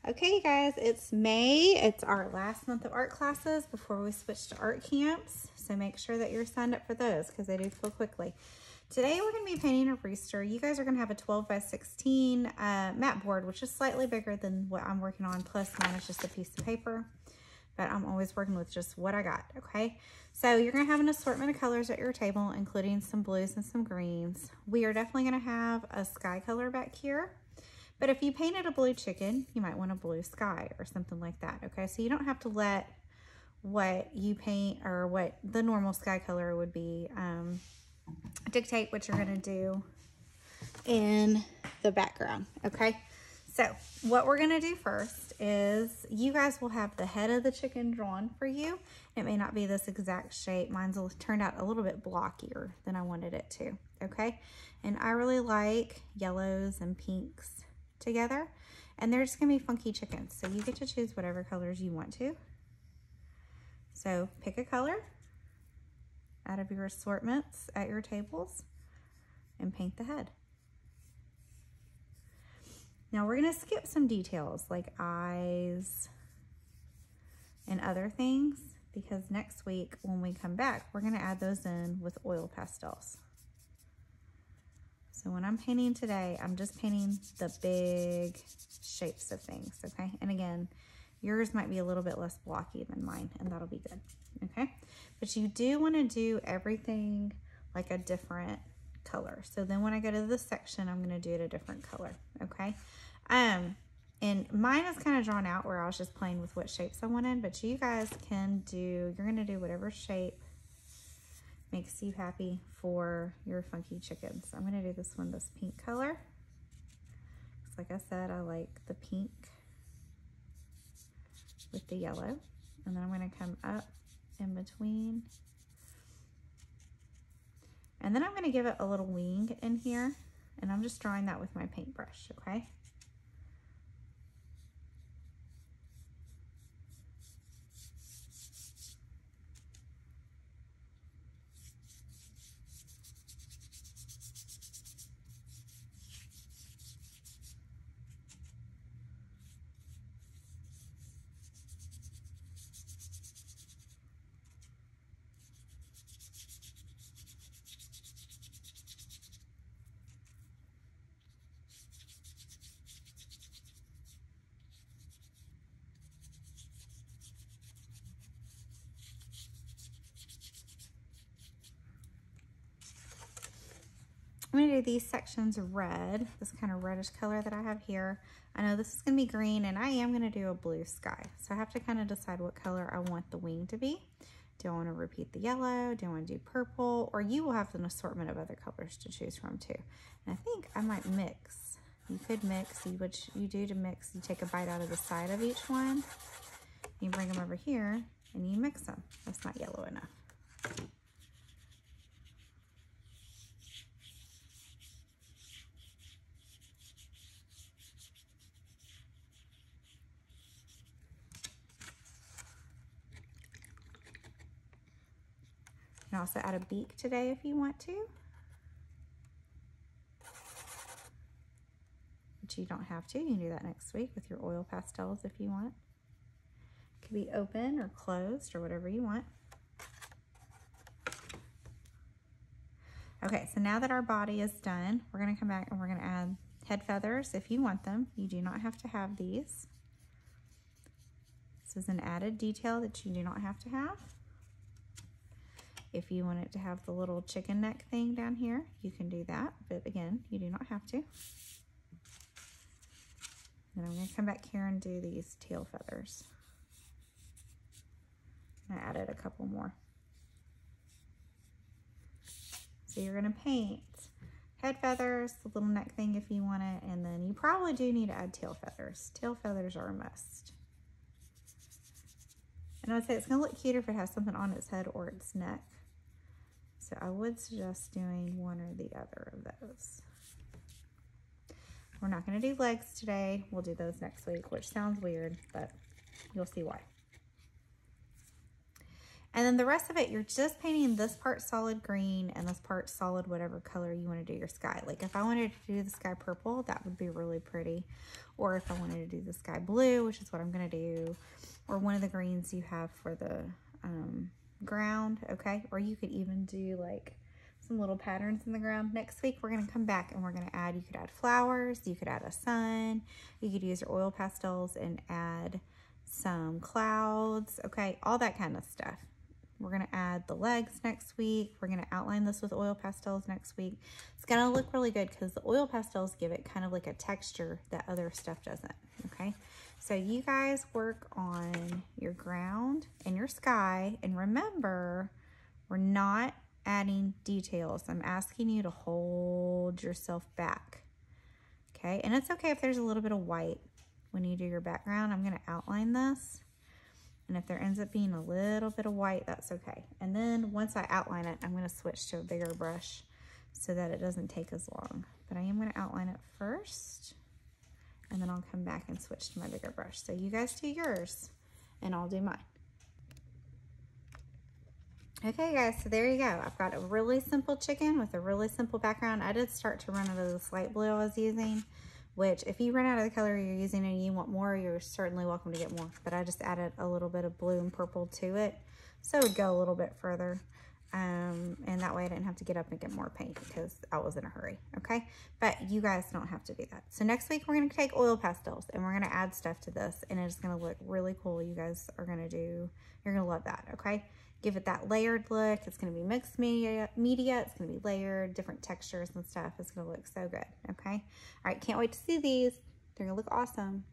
Okay, you guys, it's May. It's our last month of art classes before we switch to art camps. So make sure that you're signed up for those because they do fill quickly. Today we're going to be painting a rooster. You guys are going to have a 12 by 16 mat board, which is slightly bigger than what I'm working on. Plus mine is just a piece of paper, but I'm always working with just what I got, okay? So you're going to have an assortment of colors at your table, including some blues and some greens. We are definitely going to have a sky color back here. But if you painted a blue chicken, you might want a blue sky or something like that, okay? So you don't have to let what you paint or what the normal sky color would be dictate what you're gonna do in the background, okay? So what we're gonna do first is you guys will have the head of the chicken drawn for you. It may not be this exact shape. Mine's turned out a little bit blockier than I wanted it to, okay? And I really like yellows and pinks together, and they're just gonna be funky chickens, so you get to choose whatever colors you want to. So pick a color out of your assortments at your tables and paint the head. Now we're gonna skip some details like eyes and other things because next week when we come back we're gonna add those in with oil pastels. So when I'm painting today, I'm just painting the big shapes of things, okay? And again, yours might be a little bit less blocky than mine, and that'll be good, okay? But you do want to do everything like a different color. So then when I go to this section, I'm going to do it a different color, okay? And mine is kind of drawn out where I was just playing with what shapes I wanted, but you guys can do, you're going to do whatever shape makes you happy for your funky chickens. I'm gonna do this one, this pink color. Like I said, I like the pink with the yellow. And then I'm gonna come up in between. And then I'm gonna give it a little wing in here. And I'm just drawing that with my paintbrush, okay? I'm gonna do these sections red, this kind of reddish color that I have here. I know this is gonna be green, and I am gonna do a blue sky. So I have to kind of decide what color I want the wing to be. Do I wanna repeat the yellow? Do I wanna do purple? Or you will have an assortment of other colors to choose from too. And I think I might mix. You could mix, what you do to mix, you take a bite out of the side of each one, you bring them over here, and you mix them. That's not yellow enough. You can also add a beak today if you want to. But you don't have to. You can do that next week with your oil pastels if you want. It could be open or closed or whatever you want. Okay, so now that our body is done, we're gonna come back and we're gonna add head feathers if you want them. You do not have to have these. This is an added detail that you do not have to have. If you want it to have the little chicken neck thing down here, you can do that, but again, you do not have to. Then I'm gonna come back here and do these tail feathers. I added a couple more. So you're gonna paint head feathers, the little neck thing if you want it, and then you probably do need to add tail feathers. Tail feathers are a must. And I would say it's gonna look cuter if it has something on its head or its neck. So I would suggest doing one or the other of those. We're not gonna do legs today. We'll do those next week, which sounds weird, but you'll see why. And then the rest of it, you're just painting this part solid green and this part solid whatever color you want to do your sky. Like if I wanted to do the sky purple, that would be really pretty. Or if I wanted to do the sky blue, which is what I'm going to do, or one of the greens you have for the ground, okay? Or you could even do like some little patterns in the ground. Next week, we're going to come back and we're going to add, you could add flowers, you could add a sun, you could use your oil pastels and add some clouds, okay? All that kind of stuff. We're going to add the legs next week. We're going to outline this with oil pastels next week. It's going to look really good because the oil pastels give it kind of like a texture that other stuff doesn't, okay? So you guys work on your ground and your sky. And remember, we're not adding details. I'm asking you to hold yourself back, okay? And it's okay if there's a little bit of white when you do your background. I'm going to outline this. And if there ends up being a little bit of white, that's okay. And then once I outline it, I'm going to switch to a bigger brush so that it doesn't take as long. But I am going to outline it first, and then I'll come back and switch to my bigger brush. So you guys do yours, and I'll do mine. Okay, guys, so there you go. I've got a really simple chicken with a really simple background. I did start to run out of this light blue I was using, which if you run out of the color you're using and you want more, you're certainly welcome to get more. But I just added a little bit of blue and purple to it, so it would go a little bit further. And that way I didn't have to get up and get more paint because I was in a hurry, okay? But you guys don't have to do that. So next week we're going to take oil pastels and we're going to add stuff to this, and it's going to look really cool. You guys are going to do, you're going to love that, okay? Give it that layered look. It's going to be mixed media. It's going to be layered, different textures and stuff. It's going to look so good, okay? All right, can't wait to see these. They're going to look awesome.